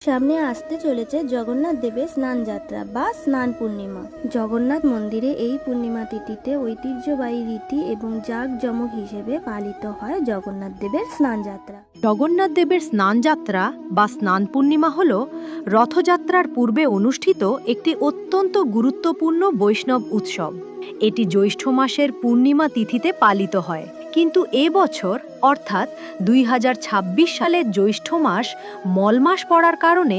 সামনে আসতে চলেছে জগন্নাথ দেবের স্নান যাত্রা বা স্নান পূর্ণিমা। জগন্নাথ মন্দিরে এই পূর্ণিমা তিথিতে ঐতিহ্যবাহী রীতি এবং জাঁকজমক হিসেবে পালিত হয় জগন্নাথ দেবের স্নান যাত্রা। জগন্নাথ দেবের স্নান যাত্রা বা স্নান পূর্ণিমা হল রথযাত্রার পূর্বে অনুষ্ঠিত একটি অত্যন্ত গুরুত্বপূর্ণ বৈষ্ণব উৎসব। এটি জ্যৈষ্ঠ মাসের পূর্ণিমা তিথিতে পালিত হয়, কিন্তু এবছর অর্থাৎ 2026 সালের জ্যৈষ্ঠ মাস মল মাস পড়ার কারণে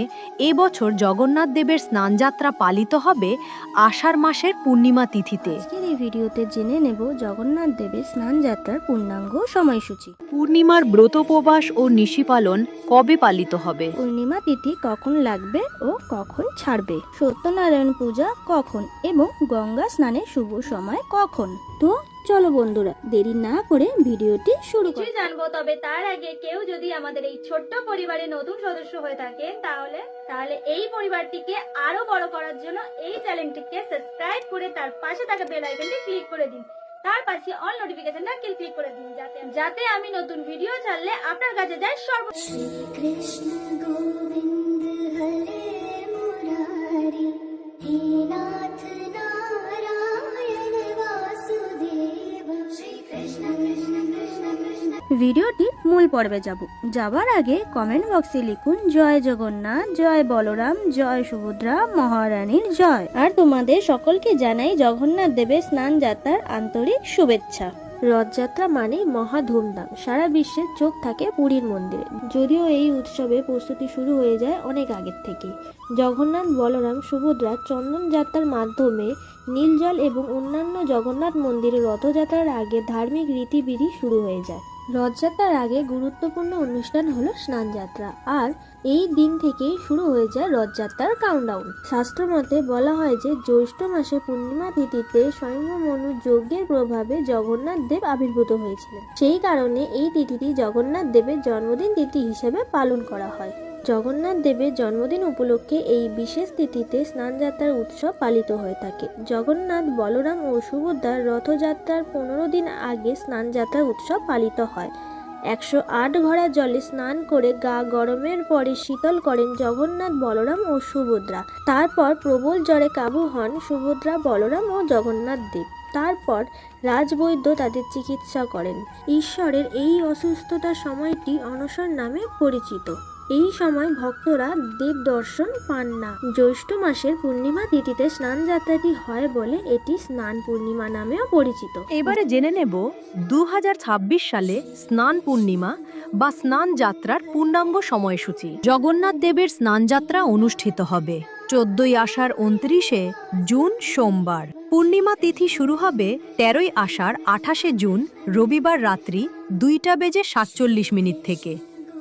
এবছর জগন্নাথ দেবের স্নানযাত্রা পালিত হবে আষাঢ় মাসের পূর্ণিমা তিথিতে। আজকের এই ভিডিওতে জেনে নেব জগন্নাথ দেবের স্নান যাত্রার পূর্ণাঙ্গ সময়সূচি। পূর্ণিমার ব্রতোপবাস ও নিশি পালন কবে পালিত হবে? পূর্ণিমা তিথি কখন লাগবে ও কখন ছাড়বে? সত্যনারায়ণ পূজা কখন এবং গঙ্গা স্নানের শুভ সময় কখন? তো চলো বন্ধুরা, দেরি না করে ভিডিওটি শুরু করি। জানবো, তবে তার আগে কেউ যদি আমাদের এই ছোট্ট পরিবারে নতুন সদস্য হয়ে থাকে তাহলে এই পরিবারটিকে আরো বড় করার জন্য এই চ্যানেলটিকে সাবস্ক্রাইব করে তার পাশে থাকা বেল আইকনটি ক্লিক করে দিন। তার পাশে অল নোটিফিকেশনটা ক্লিক করে দিন, যাতে আমি নতুন ভিডিও ছাড়লে আপনার কাছে যায় কৃষ্ণ গোবিন্দ হরে মুরারি হে নাথ নারায়ণ বাসুদেব শ্রী কৃষ্ণ কৃষ্ণ কৃষ্ণ কৃষ্ণ। ভিডিওটি মূল পর্বে যাবার আগে কমেন্ট বক্সে লিখুন জয় জগন্নাথ, জয় বলরাম, জয় সুভদ্রা মহারানীর জয়। আর তোমাদের সকলকে জানাই জগন্নাথ দেবের স্নান যাত্রার আন্তরিক শুভেচ্ছা। রথযাত্রা মানে মহা ধুমধাম, সারা বিশ্বের চোখ থাকে পুরীর মন্দিরে। যদিও এই উৎসবে প্রস্তুতি শুরু হয়ে যায় অনেক আগের থেকে। জগন্নাথ, বলরাম, সুভদ্রা চন্দন যাত্রার মাধ্যমে নীলজল এবং অন্যান্য জগন্নাথ মন্দিরে রথযাত্রার আগে ধার্মিক রীতিবিধি শুরু হয়ে যায়। রথযাত্রার আগে গুরুত্বপূর্ণ অনুষ্ঠান হলো স্নান যাত্রা, আর এই দিন থেকেই শুরু হয়ে যায় রথযাত্রার কাউন্টডাউন। শাস্ত্র মতে বলা হয় যে জ্যৈষ্ঠ মাসে পূর্ণিমা তিথিতে স্বয়ং মনু যজ্ঞের প্রভাবে জগন্নাথ দেব আবির্ভূত হয়েছিলেন। সেই কারণে এই তিথিটি জগন্নাথ দেবের জন্মদিন তিথি হিসেবে পালন করা হয়। জগন্নাথ দেবের জন্মদিন উপলক্ষে এই বিশেষ তিথিতে স্নানযাত্রার উৎসব পালিত হয়ে থাকে। জগন্নাথ, বলরাম ও সুভদ্রার রথযাত্রার 15 দিন আগে স্নানযাত্রার উৎসব পালিত হয়। 108 ঘড়া জলে স্নান করে গা গরমের পরে শীতল করেন জগন্নাথ, বলরাম ও সুভদ্রা। তারপর প্রবল জ্বরে কাবু হন সুভদ্রা, বলরাম ও জগন্নাথ দেব। তারপর রাজবৈদ্য তাদের চিকিৎসা করেন। ঈশ্বরের এই অসুস্থতার সময়টি অনশন নামে পরিচিত। এই সময় ভক্তরা দেব দর্শন পান না। জ্যৈষ্ঠ মাসের পূর্ণিমা তিথিতে স্নান যাত্রাটি হয় বলে এটি স্নান পূর্ণিমা নামেও পরিচিত। এবারে জেনে নেব 2026 সালে স্নান পূর্ণিমা বা স্নান যাত্রার পূর্ণাঙ্গ সময়সূচি। জগন্নাথ দেবের স্নান যাত্রা অনুষ্ঠিত হবে 14ই আষাঢ় 29শে জুন সোমবার। পূর্ণিমা তিথি শুরু হবে 13ই আষাঢ় 28শে জুন রবিবার রাত্রি 2:47 থেকে।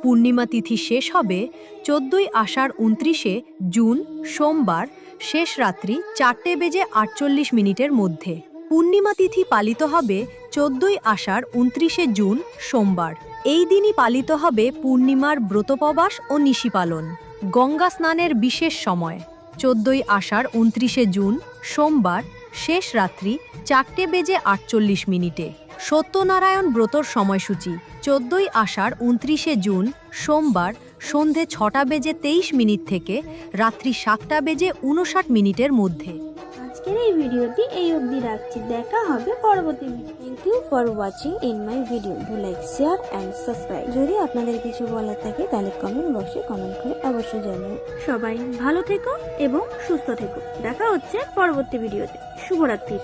পূর্ণিমা তিথি শেষ হবে 14ই আষাঢ় 29শে জুন সোমবার শেষ রাত্রি 4:48 মধ্যে। পূর্ণিমা তিথি পালিত হবে 14ই আষাঢ় 29শে জুন সোমবার। এই দিনই পালিত হবে পূর্ণিমার ব্রতোপবাস ও নিশি পালন। গঙ্গা স্নানের বিশেষ সময় 14ই আষাঢ় 29শে জুন সোমবার শেষ রাত্রি 4:48। সত্যনারায়ণ ব্রতর সময়সূচি 14ই আষাঢ় 29শে জুন সোমবার সন্ধে 6:23 থেকে রাত্রি 7:59 মধ্যে। আজকের এই ভিডিওটি এই অবধি রাখছি, দেখা হবে পরবর্তী video. Thank you for watching in my video. Do like, share and subscribe. যদি আপনাদের কিছু বলার থাকে তাহলে কমেন্ট বক্সে কমেন্ট করে অবশ্যই জানাবেন। সবাই ভালো থেকো এবং সুস্থ থেকো। দেখা হচ্ছে পরবর্তী ভিডিওতে। শুভরাত্রি।